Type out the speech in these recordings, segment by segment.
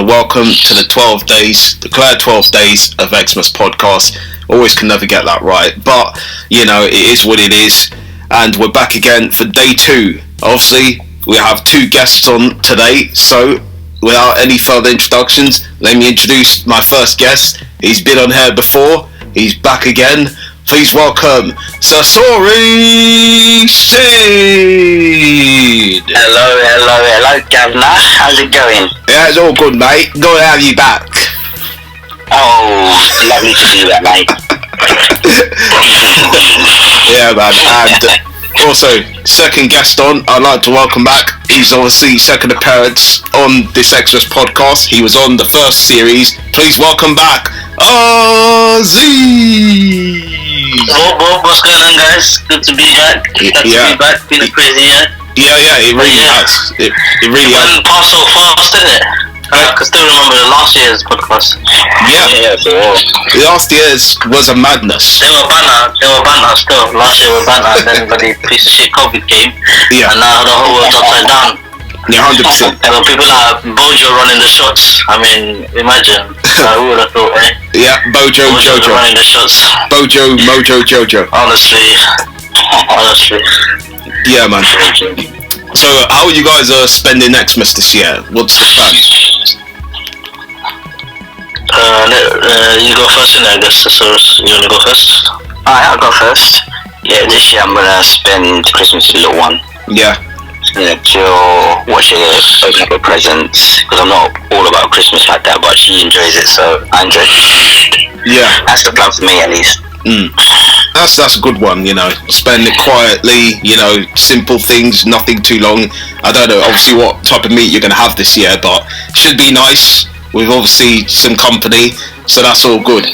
Welcome to the 12 days, declared 12 days of Xmas podcast. Always can never get that right, but you know, it is what it is. And we're back again for day 2. Obviously, we have 2 guests on today, so without any further introductions, let me introduce my first guest. He's been on here before, he's back again. Please welcome Sasori Sydd. Hello, Governor. How's it going? Yeah, it's all good, mate. Good to have you back. Oh, lovely to see that, mate. Yeah, man. And also, second guest on, I'd like to welcome back. He's obviously second appearance on this Xmas podcast. He was on the first series. Please welcome back, Aziz. What's going on, guys? Good to be back. Good to be back. Been a crazy year. Yeah, it really has. It really has. It went past so fast, didn't it? I can still remember the last year's podcast. Yeah. Last year's was a madness. They were banner still. Last year was banner, and then the piece of shit COVID came. Yeah. And now the whole world's upside down. Yeah, 100%. And when people like Bojo running the shots, I mean, imagine. Who would have thought, eh? Yeah, Bojo Jojo. Running the shots. Bojo, Mojo, Jojo. Honestly. Yeah, man. So, how are you guys spending Xmas this year? What's the plan? You go first, I guess. So, you want to go first? Alright, I'll go first. Yeah, this year I'm gonna spend Christmas with a little one. Yeah. Chill, watching it, open up her presents, because I'm not all about Christmas like that, but she enjoys it, so I enjoy it. Yeah. That's the plan for me, at least. That's a good one, you know. Spend it quietly, you know, simple things, nothing too long. I don't know, obviously, what type of meat you're going to have this year, but it should be nice with obviously some company, so that's all good.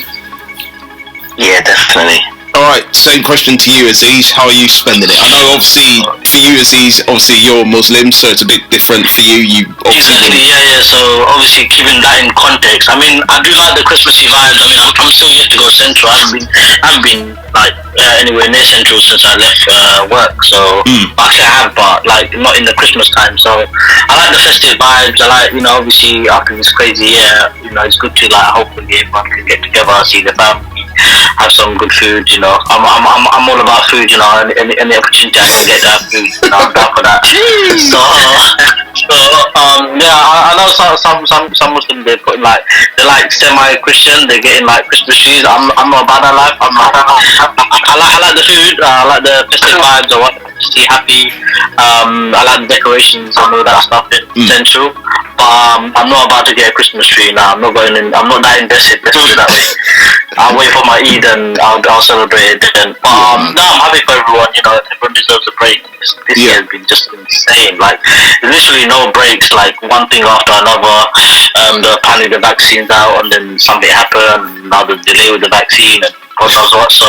Yeah, definitely. Alright, same question to you, Aziz. How are you spending it? I know, obviously, for you, Aziz, obviously you're Muslim, so it's a bit different for you. Exactly, yeah. So, obviously, keeping that in context. I mean, I do like the Christmassy vibes. I mean, I'm still yet to go Central. I haven't been like, anywhere near Central since I left work. So, actually I have, but, like, not in the Christmas time. So, I like the festive vibes. I like, you know, obviously, after this crazy year, you know, it's good to, like, hopefully everyone can get together, see the family, have some good food, you know. I'm all about food, you know, and any opportunity I can get that food, you know, I'm down for that. I know some Muslims, they're putting like, they're like semi-Christian, they're getting like Christmas trees. I'm not about that life. I like the food, I like the festive vibes, I want to see happy, I like the decorations and all that stuff, essential. But I'm not about to get a Christmas tree now. I'm not that invested, let's put it that way. I'll wait for my Eid and I'll celebrate it then. I'm happy for everyone, you know, everyone deserves a break. This year has been just insane. Like, literally no breaks, like one thing after another. Apparently the vaccine's out and then something happened, now the delay with the vaccine and God knows what. So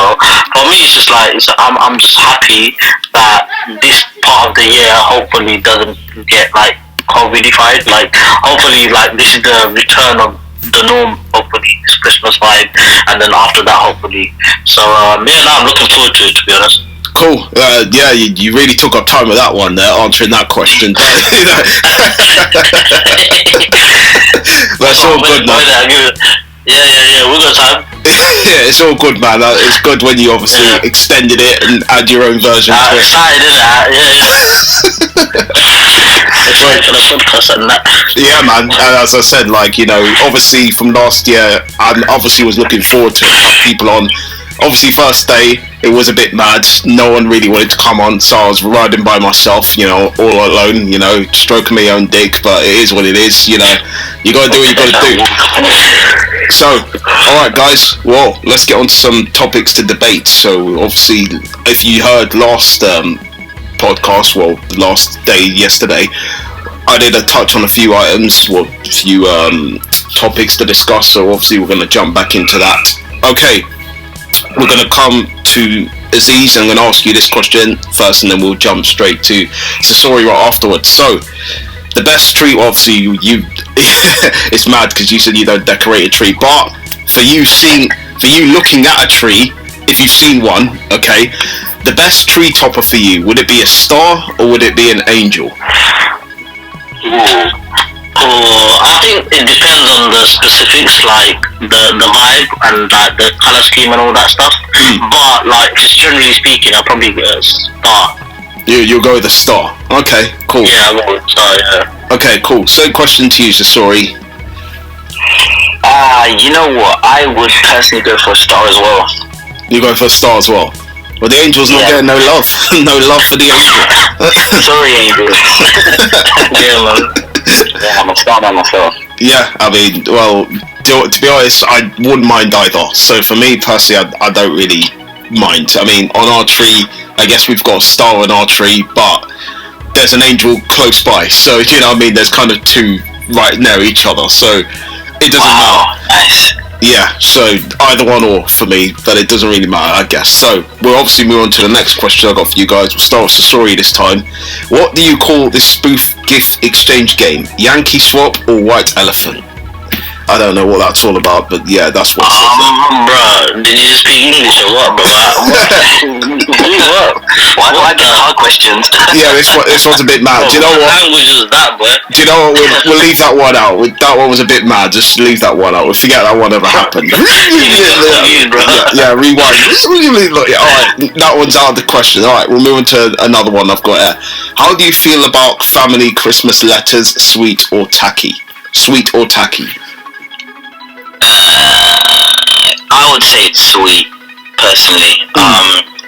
for me it's just like, I'm just happy that this part of the year hopefully doesn't get like COVIDified. Like, hopefully, like, this is the return of the norm, hopefully, this Christmas vibe, and then after that, hopefully. So, now I'm looking forward to it, to be honest. Cool. Yeah, you really took up time with that one there, answering that question. That's all good, man. Yeah, we got time. Yeah, it's all good, man. It's good when you obviously extended it and add your own version to it. Excited, isn't it? Yeah, man. And as I said, like, you know, obviously from last year, I obviously was looking forward to it, have people on. Obviously, first day, it was a bit mad. No one really wanted to come on, so I was riding by myself, you know, all alone, you know, stroking my own dick, but it is what it is, you know. You gotta do what you gotta do. So, alright guys, well, let's get on to some topics to debate. So, obviously, if you heard last podcast, well, the last day, yesterday, I did a touch on a few items, well, a few topics to discuss, so obviously we're going to jump back into that. Okay, we're going to come to Aziz, and I'm going to ask you this question first, and then we'll jump straight to Sasori right afterwards. So, the best tree, obviously, you it's mad because you said you don't decorate a tree, but for you looking at a tree, if you've seen one, okay, the best tree topper for you, would it be a star or would it be an angel? I think it depends on the specifics, like the vibe and like the color scheme and all that stuff. But like just generally speaking, I'll probably get a star. You'll go with a star. Okay, cool. Yeah, I'll go with a star. Yeah. Okay, cool. So, question to you, Sasori. You know what? I would personally go for a star as well. You go for a star as well. Well, the angel's not getting no love. No love for the angel. Sorry, angel. Yeah, man. Yeah, I'm a star by myself. Yeah, I mean, well, to be honest, I wouldn't mind either. So for me personally, I don't really mind. I mean, on our tree, I guess we've got a star on our tree, but there's an angel close by. So, you know what I mean? There's kind of two right near each other. So it doesn't matter. Nice. Yeah, so either one or for me, but it doesn't really matter, I guess. So we'll obviously move on to the next question I got for you guys. We'll start with Sasori this time. What do you call this spoof gift exchange game? Yankee Swap or White Elephant? I don't know what that's all about, but yeah, that's what it says. Bro, did you just speak English or what, bro? Why the hard questions? Yeah, this one's a bit mad. Do you know what? What language was that, boy? Do you know what? We'll leave that one out. That one was a bit mad. Just leave that one out. We'll forget that one ever happened. Yeah, rewind. Alright, that one's out of the question. Alright, we'll move on to another one I've got here. How do you feel about family Christmas letters, sweet or tacky? Sweet or tacky? I would say it's sweet, personally.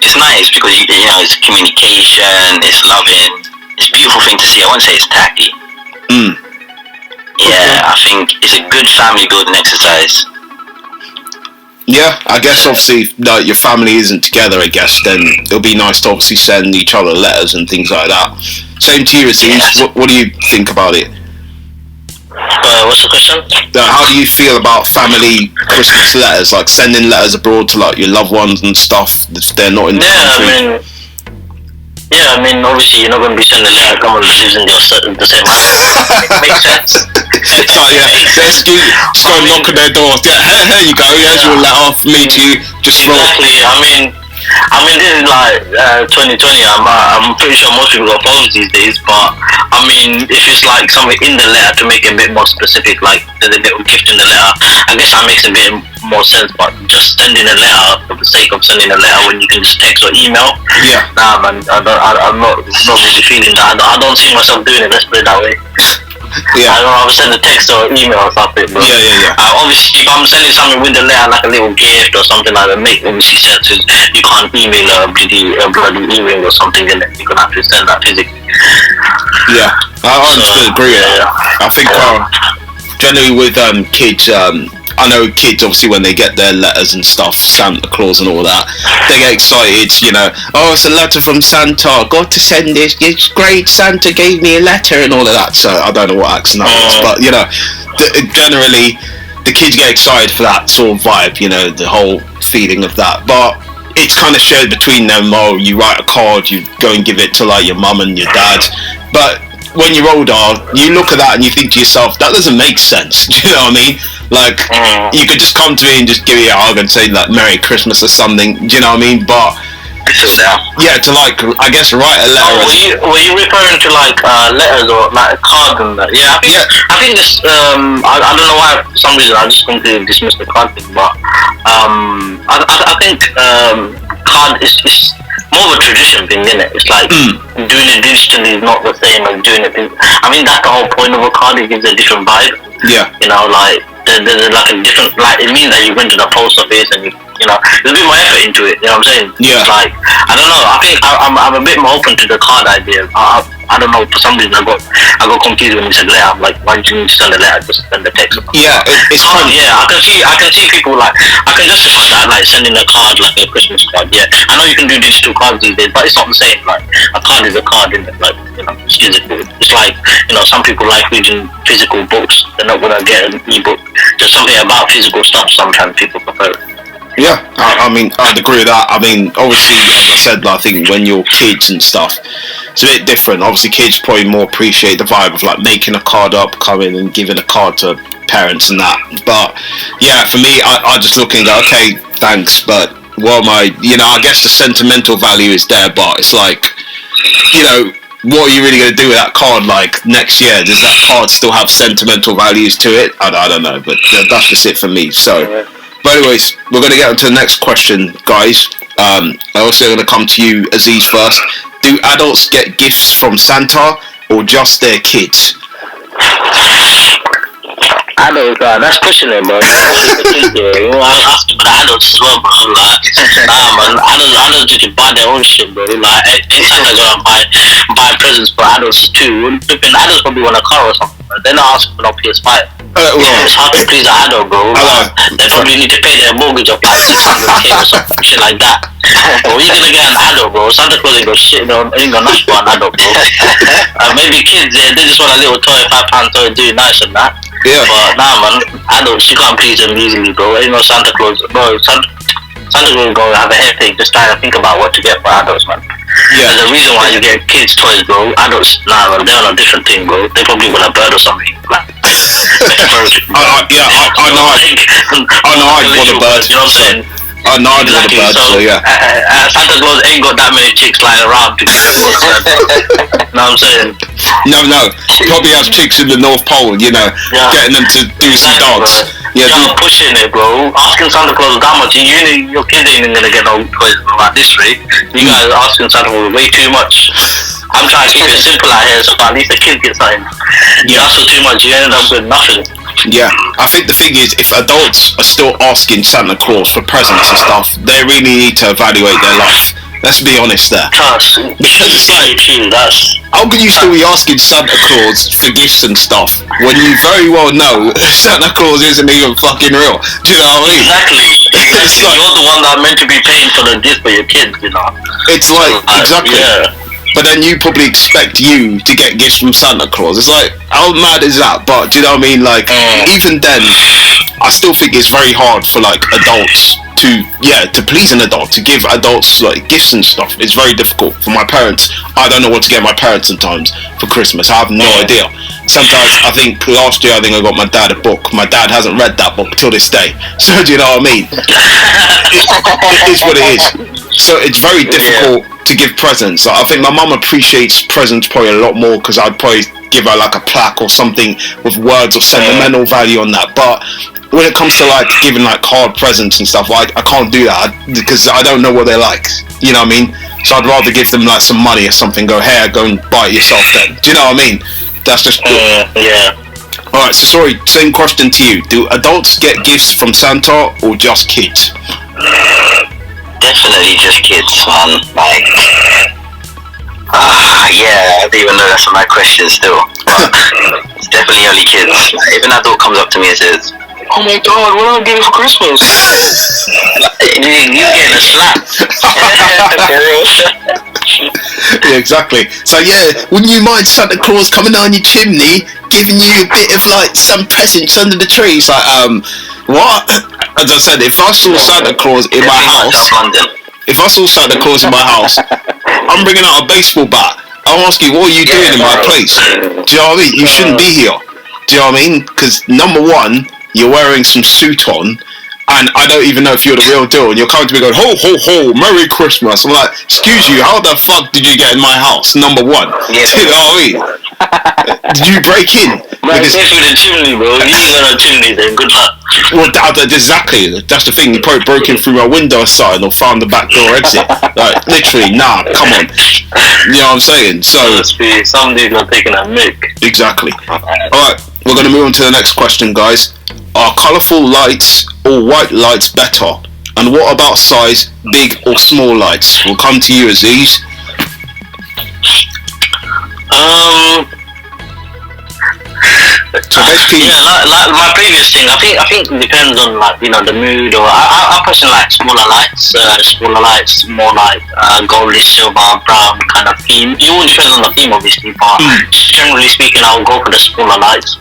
It's nice because you know it's communication, it's loving, it's a beautiful thing to see. I wouldn't say it's tacky. Yeah, I think it's a good family building exercise. Yeah, I guess obviously if your family isn't together, I guess, then it'll be nice to obviously send each other letters and things like that. Same to you, Aziz. Yes. What do you think about it? What's the question? How do you feel about family Christmas letters, like sending letters abroad to like your loved ones and stuff if they're not in the country? I mean, obviously you're not going to be sending a letter to someone that lives in the same house. It makes sense. So yeah, let's go knock on their door. Yeah, here you go. Here's your letter from me to you. Just exactly. I mean, this is like 2020. I'm pretty sure most people got phones these days, but I mean, if it's like something in the letter to make it a bit more specific, like there's a little gift in the letter, I guess that makes a bit more sense. But just sending a letter for the sake of sending a letter when you can just text or email, nah, man, I'm not really feeling that. I don't see myself doing it. Let's put it that way. Yeah. I don't know, I'll send a text or email or something, bro. Yeah. Obviously, if I'm sending something with the letter, like a little gift or something like that, make obviously sense. You can't email a bloody email or something, and then you're gonna have to send that physically. Yeah, I honestly agree. I think generally with kids, I know kids obviously when they get their letters and stuff, Santa Claus and all that, they get excited, you know, oh, it's a letter from Santa, got to send this, it's great, Santa gave me a letter and all of that. So I don't know what accent that is, but you know, generally the kids get excited for that sort of vibe, you know, the whole feeling of that. But it's kind of shared between them. Oh, you write a card, you go and give it to like your mum and your dad, but when you're older, you look at that and you think to yourself, that doesn't make sense. Do you know what I mean? Like, you could just come to me and just give me a hug and say, like, Merry Christmas or something. Do you know what I mean? But, yeah, to, like, I guess write a letter. Were you referring to, like, letters or, like, cards and that? Yeah, I think this, I don't know why, for some reason, I just completely dismissed the card thing, but, I think, card is more of a tradition thing, isn't it? It's like doing it digitally is not the same as doing it. I mean, that's the whole point of a card. It gives a different vibe. Yeah. You know, like there's like a different, like it means that you went to the post office and you know, there's a bit more effort into it. You know what I'm saying? Yeah. It's like I don't know. I think I'm a bit more open to the card idea. I don't know, for some reason I got confused when you said letter. I'm like, why did you need to send a letter? Just send a text. Yeah, it's kind of, yeah, I can see people like, I can justify that, like sending a card, like a Christmas card. Yeah, I know you can do digital cards these days, but it's not the same. Like a card is a card, isn't it? Like, you know, it's physical. It's like, you know, some people like reading physical books. They're not gonna get an ebook. There's something about physical stuff. Sometimes people prefer it. yeah, I mean, I'd agree with that. I mean, obviously, as I said, I think when you're kids and stuff, it's a bit different. Obviously, kids probably more appreciate the vibe of like making a card up, coming and giving a card to parents and that. But yeah, for me, I just look and go, okay, thanks, but what am I? You know, I guess the sentimental value is there, but it's like, you know, what are you really going to do with that card? Like next year, does that card still have sentimental values to it? I don't know, but that's just it for me. So. But anyways, we're going to get on to the next question, guys. I also going to come to you, Aziz, first. Do adults get gifts from Santa or just their kids? Adults, that's pushing it, bro. You know, I ask for the adults as well, bro. Like, nah, man, adults just buy their own shit, bro. Like, ain't Santa gonna buy presents for adults too? The adults probably want a car or something. They're not asking for no PS5. It's hard to please an adult, bro. They probably need to pay their mortgage of like 600k or something, shit like that. But you're gonna get an adult, bro. Santa Claus ain't got shit, ain't got nothing for an adult, bro. Maybe kids, they just want a little toy, £5 toy, do nice and that. Yeah. But nah, man, adults, you can't please them easily, bro. Ain't no Santa Claus, bro. Santa Claus is gonna have a headache just trying to think about what to get for adults, man. Yeah. There's a reason why you get kids toys, bro. Adults, nah, man, they're on a different thing, bro. They probably want a bird or something. Like, I know I'd want a bird. You know what I'm saying? I know I'd want a bird, so yeah. Santa Claus ain't got that many chicks lying around to get a bird. Know what I'm saying? No. Probably has chicks in the North Pole, you know, getting them to do some dance. Yeah, you're pushing it, bro. Asking Santa Claus that much, your kids ain't gonna get no toys at this rate. You guys are asking Santa Claus way too much. I'm trying to keep it simple out here, so at least the kids get something. You ask for too much, you end up with nothing. Yeah, I think the thing is, if adults are still asking Santa Claus for presents and stuff, they really need to evaluate their life. Let's be honest there. Because it's like, how can you still be asking Santa Claus for gifts and stuff when you very well know Santa Claus isn't even fucking real? Do you know what I mean? Exactly. It's like, you're the one that meant to be paying for the gift for your kids, you know. It's like, exactly. Yeah. But then you probably expect you to get gifts from Santa Claus. It's like, how mad is that? But do you know what I mean? Like, even then, I still think it's very hard for like adults to please an adult, to give adults like gifts and stuff. It's very difficult. For my parents, I don't know what to get my parents sometimes for Christmas. I have no idea. Sometimes I think last year I got my dad a book. My dad hasn't read that book till this day. So do you know what I mean? It is what it is. So it's very difficult to give presents. Like, I think my mum appreciates presents probably a lot more because I'd probably give her like a plaque or something with words or sentimental value on that. But when it comes to like giving like card presents and stuff, I can't do that because I don't know what they're like. You know what I mean? So I'd rather give them like some money or something. Go and buy it yourself then. Do you know what I mean? That's just yeah. Alright, so sorry, same question to you. Do adults get gifts from Santa or just kids? Definitely just kids, man. Like, yeah, I don't even know that's my question still. But it's definitely only kids. Like, if an adult comes up to me and says, "Oh my God, what am I getting for Christmas?" You're getting a slap. Yeah, exactly. So yeah, wouldn't you mind Santa Claus coming down your chimney, giving you a bit of like some presents under the tree? It's like, what? As I said, if I saw Santa Claus in my house, I'm bringing out a baseball bat. I'm asking, what are you doing in my place? Do you know what I mean? You shouldn't be here. Do you know what I mean? Because number one, you're wearing some suit on, and I don't even know if you're the real deal, and you're coming to me going, ho, ho, ho, Merry Christmas. I'm like, excuse you, how the fuck did you get in my house? Number one. Yeah. Do you know what I mean? Did you break in? Man, because through the chimney, bro. You ain't got no chimney then, good luck. Well, exactly. That's the thing. You probably broke in through my window side or found the back door exit. Like, literally, nah, come on. You know what I'm saying? So, somebody's not taking a mick. Exactly. Alright, we're going to move on to the next question, guys. Are colourful lights or white lights better? And what about size, big or small lights? We'll come to you, Aziz. So basically, like my previous thing. I think it depends on like the mood, or I personally like smaller lights, more like goldish, silver, brown kind of theme. It all depends on the theme, obviously, but generally speaking, I'll go for the smaller lights.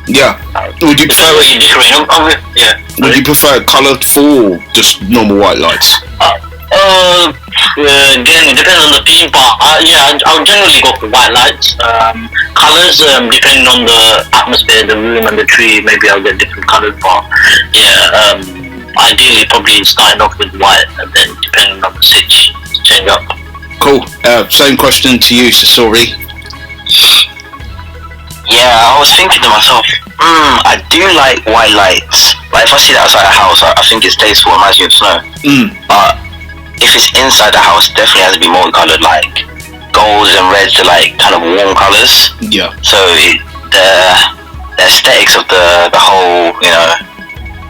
Yeah. Would you prefer Would you prefer colourful or just normal white lights? Again, it depends on the theme, but I'll generally go for white lights. Colors, depending on the atmosphere, the room, and the tree, maybe I'll get different colors. But ideally, probably starting off with white, and then depending on the sitch, change up. Cool. Same question to you, Sasori. Yeah, I was thinking to myself, I do like white lights. Like if I see that outside the house, I think it's tasteful, reminds me of snow. But if it's inside the house, definitely has to be multicolored. Like golds and reds are like kind of warm colors. Yeah. So the aesthetics of the whole,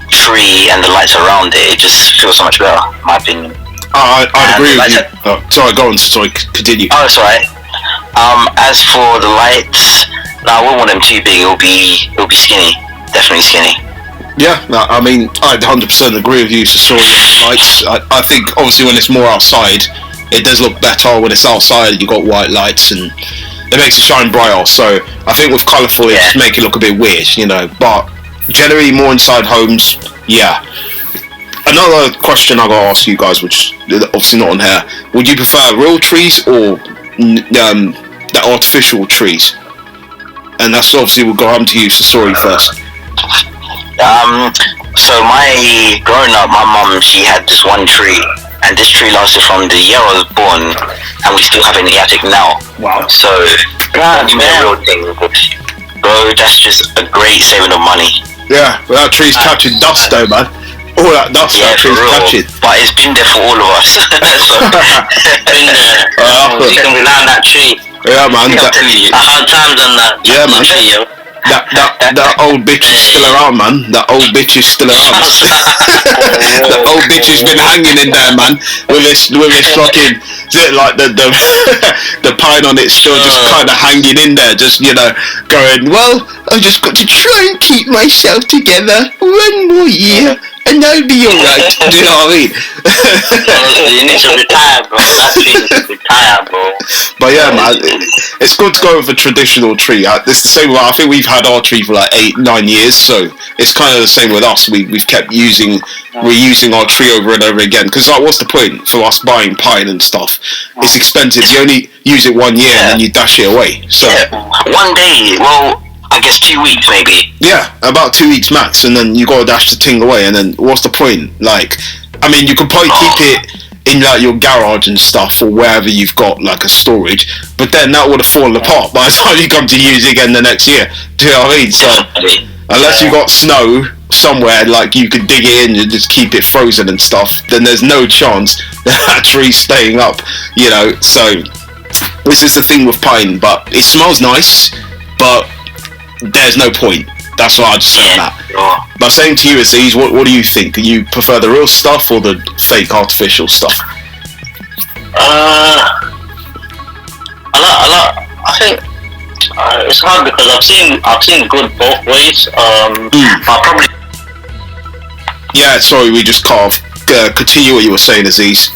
tree and the lights around it just feels so much better, in my opinion. I'd agree with you. Sorry, go on. Sorry, continue. Oh, it's alright. As for the lights, I wouldn't want them too big. It'll be skinny, definitely skinny. Yeah, I mean, I'd 100% agree with you, Sasori. Lights. I think obviously when it's more outside, it does look better. When it's outside, you got white lights and it makes it shine brighter. So I think with colourful, it just make it look a bit weird, But generally, more inside homes, yeah. Another question I gotta ask you guys, which obviously not on here: would you prefer real trees or the artificial trees? And that's obviously we'll go home to you, Sasori, first. So growing up, my mum, she had this one tree, and this tree lasted from the year I was born, and we still have it in the attic now. Wow. So, that's a real thing. Bro, that's just a great saving of money. Yeah, but that tree's catching dust though, man. All that dust that tree's catching. But it's been there for all of us. So, Been there. You can rely on that tree. Yeah, man. I had times on that. Yeah, man. That old bitch is still around, man. That old bitch is still around. That old bitch has been hanging in there, man. With his fucking, like the pine on it still just kind of hanging in there, just going. Well, I've just got to try and keep myself together one more year. And I'll be alright. Do you know what I mean? You need to retire, bro. That tree needs to retire, bro. But yeah, man, it's good to go with a traditional tree. It's the same. I think we've had our tree for like 8-9 years, so it's kind of the same with us. We've kept reusing our tree over and over again. Because what's the point for us buying pine and stuff? It's expensive. You only use it 1 year and then you dash it away. So one day, well, I guess 2 weeks maybe. Yeah, about 2 weeks max, and then you gotta dash the thing away, and then what's the point? Like, I mean, you could probably keep it in like your garage and stuff, or wherever you've got like a storage, but then that would have fallen apart by the time you come to use it again the next year. Do you know what I mean? So unless you got snow somewhere, like you could dig it in and just keep it frozen and stuff, then there's no chance that tree's staying up. So this is the thing with pine, but it smells nice, but there's no point. That's what I'd say on that. But saying to you, Aziz, what do you think? Do you prefer the real stuff or the fake artificial stuff? I think it's hard because I've seen good both ways. I'll probably. Yeah, sorry, we just cut off. Continue what you were saying, Aziz.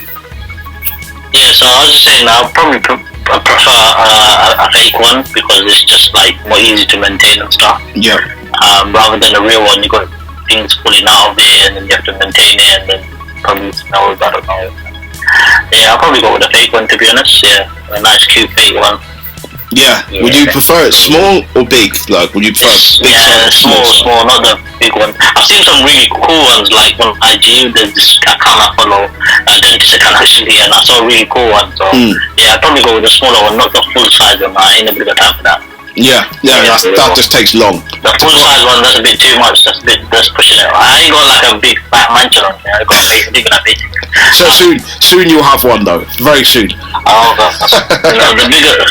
Yeah, so I was just saying I'll probably prefer a fake one because it's just like more easy to maintain and stuff. Yeah. Rather than a real one, you got things pulling out of it and then you have to maintain it and then probably smells. I don't know. Yeah, I'll probably go with a fake one to be honest. Yeah, a nice cute fake one. Yeah. Would you prefer it small or big? Like, would you prefer big? Yeah, small, not the big one. I've seen some really cool ones like on IG. There's this account I follow, Dentist account actually, and I saw a really cool one. So yeah, I'd probably go with the smaller one, not the full size one. I ain't a bit of time for that. Yeah, that just takes long. The full size one, that's a bit too much. That's pushing it. I ain't got like a big fat mansion on there. I got a big So soon you'll have one though. Very soon. Oh, the bigger.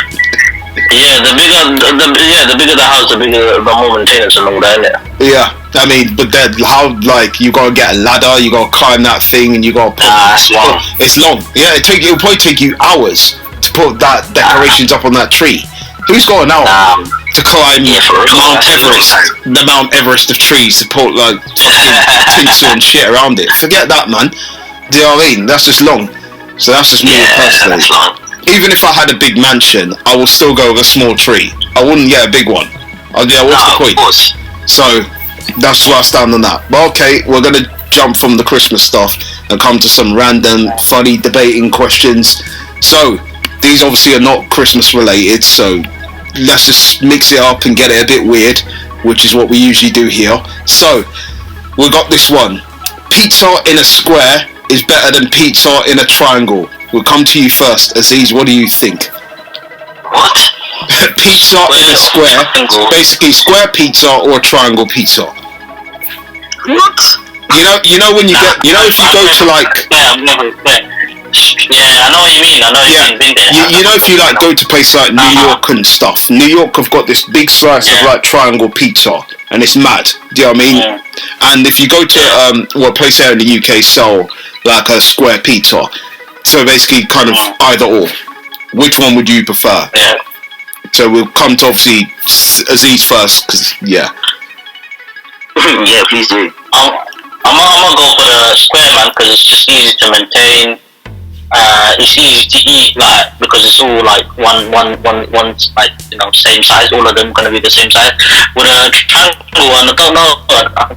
Yeah, the bigger the house, the bigger the more maintenance and all that, isn't it? Yeah, I mean, but then how, like, you gotta get a ladder, you gotta climb that thing, and you gotta put. That's long. It's long. Yeah, it'll probably take you hours to put that decorations up on that tree. Who's got an hour to climb Mount Everest? The Mount Everest of trees to put like fucking tinsel and shit around it. Forget that, man. Do you know what I mean? That's just long. So that's just me personally. Even if I had a big mansion, I would still go with a small tree. I wouldn't get a big one. What's the point? So that's where I stand on that. But okay, we're gonna jump from the Christmas stuff and come to some random, funny, debating questions. So these obviously are not Christmas related. So let's just mix it up and get it a bit weird, which is what we usually do here. So we got this one: pizza in a square is better than pizza in a triangle. We'll come to you first, Aziz. What do you think? What? Pizza in a square, basically square pizza or triangle pizza. What? You know when you get, if you go to like. Yeah, I know what you mean. You know if you like go to places like New York and stuff. New York have got this big slice of like triangle pizza, and it's mad. Do you know what I mean? Yeah. And if you go to a place there in the UK sell like a square pizza, so basically kind of either or. Which one would you prefer? Yeah. So we'll come to obviously Aziz first, because yeah, please do. I'm gonna go for the square, man, because it's just easy to maintain. It's easy to eat, like, because it's all like one like, same size. All of them gonna be the same size. With a triangle one, I don't know.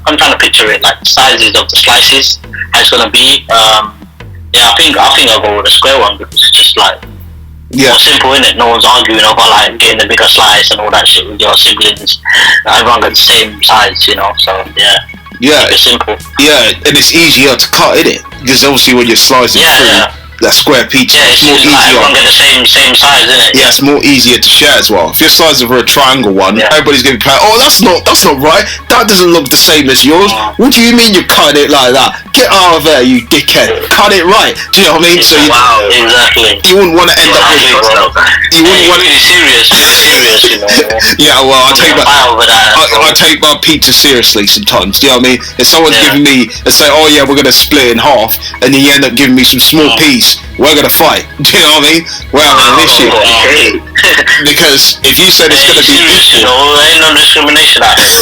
I'm trying to picture it, like the sizes of the slices, how it's gonna be. I think I'll go with the square one because it's just like. Yeah. More simple, innit? No one's arguing over like getting the bigger slice and all that shit with your siblings. Everyone got the same size, so yeah. Yeah. It's simple. Yeah, and it's easier to cut, innit? Because obviously when you're slicing through that square pizza, it's more easier. Like everyone get the same size, innit? Yeah, it's more easier to share as well. If you're slicing for a triangle one, everybody's gonna be like, oh, that's not right. That doesn't look the same as yours. What do you mean you're cutting it like that? Get out of there, you dickhead. Cut it right. Do you know what I mean? So exactly. You wouldn't want to end up with you wouldn't want to be serious, Yeah, well, I take my pizza seriously sometimes. Do you know what I mean? If someone's giving me, let's say, oh yeah, we're gonna split in half, and then you end up giving me some small piece, we're gonna fight. Do you know what I mean? We're having an issue. Because if you said it's gonna be equal, ain't no discrimination out here.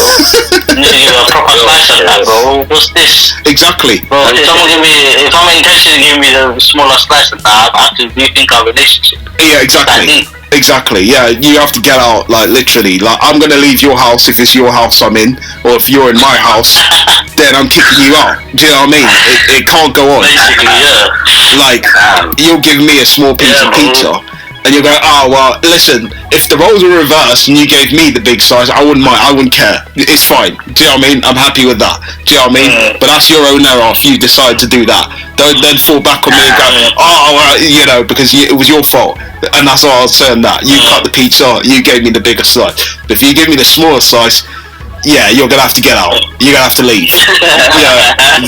You need to give a proper slice of that, bro. What's this? Exactly. Bro, if I'm intentionally giving me the smaller slice of that, I have to rethink our relationship. Yeah, exactly. Exactly, yeah, you have to get out, like, literally. Like, I'm gonna leave your house if it's your house I'm in, or if you're in my house, then I'm kicking you out. Do you know what I mean? It can't go on. Basically, yeah. Like, you'll give me a small piece of pizza, and you'll go, oh, well, listen, if the roles were reversed and you gave me the big size, I wouldn't mind, I wouldn't care. It's fine. Do you know what I mean? I'm happy with that. Do you know what I mean? But that's your own error if you decide to do that. Don't then fall back on me and go, oh, well, because it was your fault. And that's why I was saying that. You cut the pizza, you gave me the bigger slice. But if you give me the smaller slice, yeah, you're gonna have to get out. You're gonna have to leave.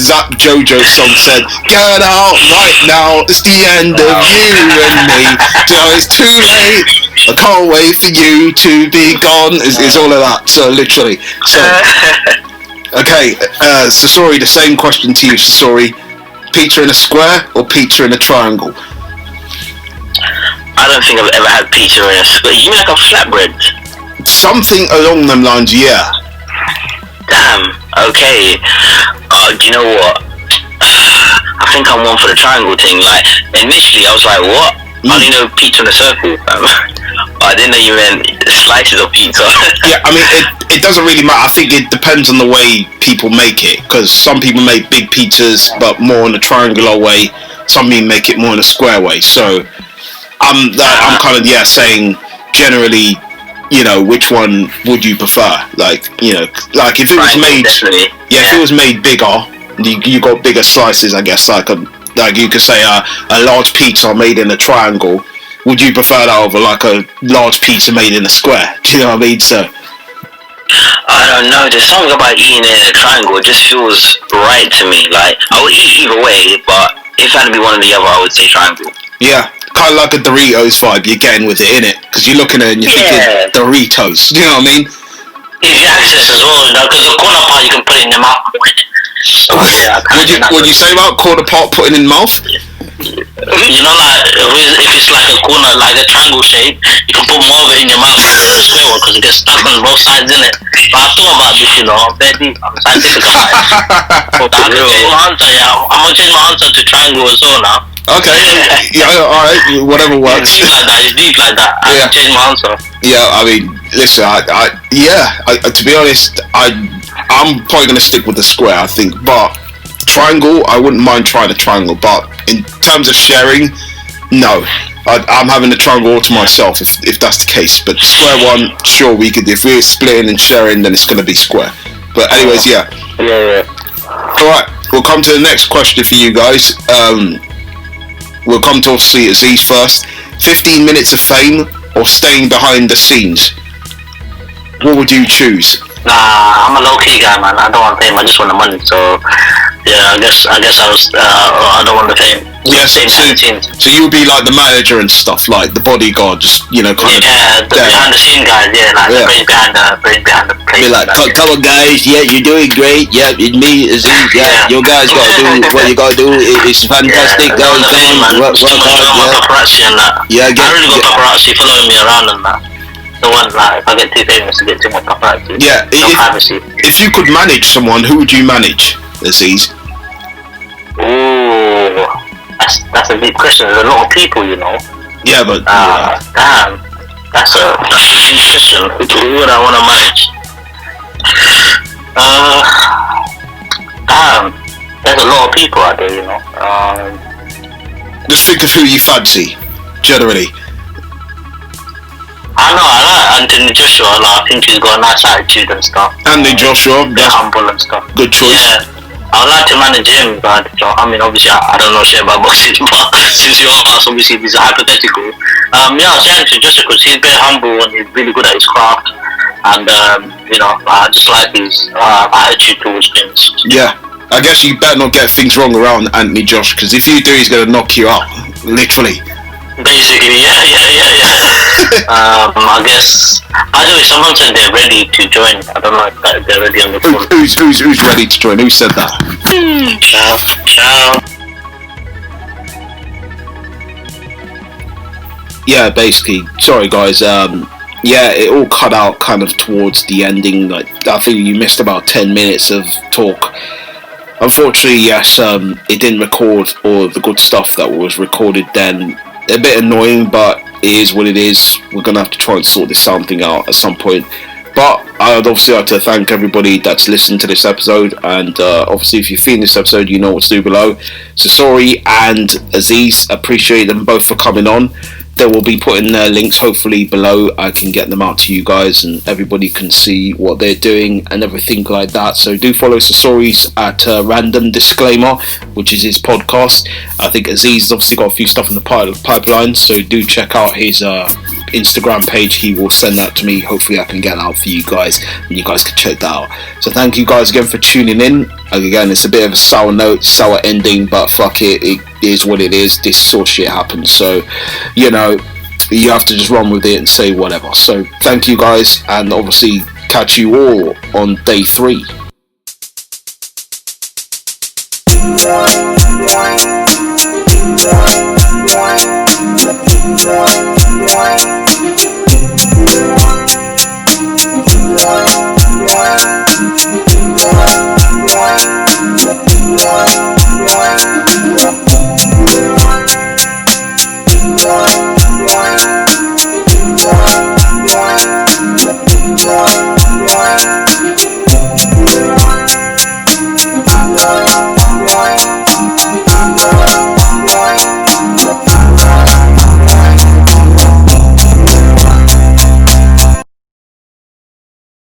Zap Jojo's song said, "Get out right now. It's the end of you and me. It's too late. I can't wait for you to be gone." It's all of that. So literally. So okay, Sasori, the same question to you, Sasori. Pizza in a square or pizza in a triangle? I don't think I've ever had pizza in a square. You mean like a flatbread? Something along them lines, yeah. Damn, okay. Do you know what? I think I'm one for the triangle thing. Like, initially I was like, what? I only know pizza in a circle. I didn't know you meant slices of pizza. Yeah, I mean, it doesn't really matter. I think it depends on the way people make it. Because some people make big pizzas, but more in a triangular way. Some people make it more in a square way. So, I'm kind of, saying generally, which one would you prefer? Like, like if it was made, if it was made bigger, you got bigger slices, I guess. Like you could say a large pizza made in a triangle. Would you prefer that over like a large pizza made in a square? Do you know what I mean? So I don't know. There's something about eating in a triangle. It just feels right to me. Like I would eat either way, but if it had to be one or the other, I would say triangle. Yeah. Kind of like a Doritos vibe you're getting with it, innit? Because you're looking at it and you're thinking Doritos. Do you know what I mean? Easy access as well, because the corner part you can put it in the mouth. So, would you say about corner part putting in mouth? You know, like if it's like a corner, like a triangle shape, you can put more of it in your mouth than a square one because it gets stuck on both sides, in it. But I thought about this, you know, I'm very deep, I'm scientific about it. But I can change my answer, yeah. I'm gonna change my answer to triangle as well now. Okay, yeah, all right, whatever works. It's deep like that. I can change my answer. Yeah, I mean, listen, to be honest, I'm probably gonna stick with the square, I think, but triangle, I wouldn't mind trying a triangle, but in terms of sharing, no. I'm having a triangle all to myself if that's the case. But square one, sure, we could. If we're splitting and sharing, then it's gonna be square. But anyways, yeah. All right, we'll come to the next question for you guys. We'll come to obviously Aziz first. 15 minutes of fame or staying behind the scenes? What would you choose? Nah, I'm a low-key guy, man. I don't want fame. I just want the money. So, yeah, I guess I don't want the fame. Yes, so you'll be like the manager and stuff, like the bodyguard, just kind of. Yeah, the behind the scene guys. Yeah, like the brain behind the place. Be like, come on, guys. Yeah, you're doing great. Yeah, it's me, Aziz. Yeah, you guys gotta do what you gotta do. It's fantastic. Guys, come on, work hard. Paparazzi and that. Yeah, I really got paparazzi following me around and that. The one like if I get too famous to get too much paparazzi. Yeah, if you could manage someone, who would you manage, Aziz? Ooh, that's a big question. There's a lot of people, you know. Yeah, but damn, that's a big question. Who would I want to manage? Damn, there's a lot of people out there, you know. Just think of who you fancy, generally. I know, I like Anthony Joshua. Like, I think he's got a nice attitude and stuff. Anthony Joshua, they're humble and stuff. Good choice. Yeah, I would like to manage him, but I mean, obviously, I don't know shit about boxing, but since you asked, obviously, it's hypothetical. Yeah, I'll say Anthony Joshua because he's very humble and he's really good at his craft, and I just like his attitude towards things. Yeah, I guess you better not get things wrong around Anthony Josh, because if you do, he's gonna knock you out, literally. Basically, yeah. I guess I don't know. Someone said they're ready to join. I don't know if they're ready on the phone. Who's ready to join? Who said that? Ciao. Yeah, basically. Sorry, guys. Yeah, it all cut out kind of towards the ending. Like, I think you missed about 10 minutes of talk. Unfortunately, yes, it didn't record all of the good stuff that was recorded then. A bit annoying, but it is what it is. We're going to have to try and sort this something out at some point. But I would obviously like to thank everybody that's listened to this episode. And obviously, if you've seen this episode, you know what to do below. Sasori and Aziz, appreciate them both for coming on. They will be putting their links hopefully below. I can get them out to you guys and everybody can see what they're doing and everything like that. So do follow Sasori's at Random Disclaimer, which is his podcast. I think Aziz has obviously got a few stuff in the pipeline, so do check out his Instagram page. He will send that to me. Hopefully I can get that out for you guys and you guys can check that out. So thank you guys again for tuning in. Again, it's a bit of a sour note, sour ending, but fuck it, it is what it is. This sort of shit happens, so you have to just run with it and say whatever. So thank you guys, and obviously catch you all on day 3.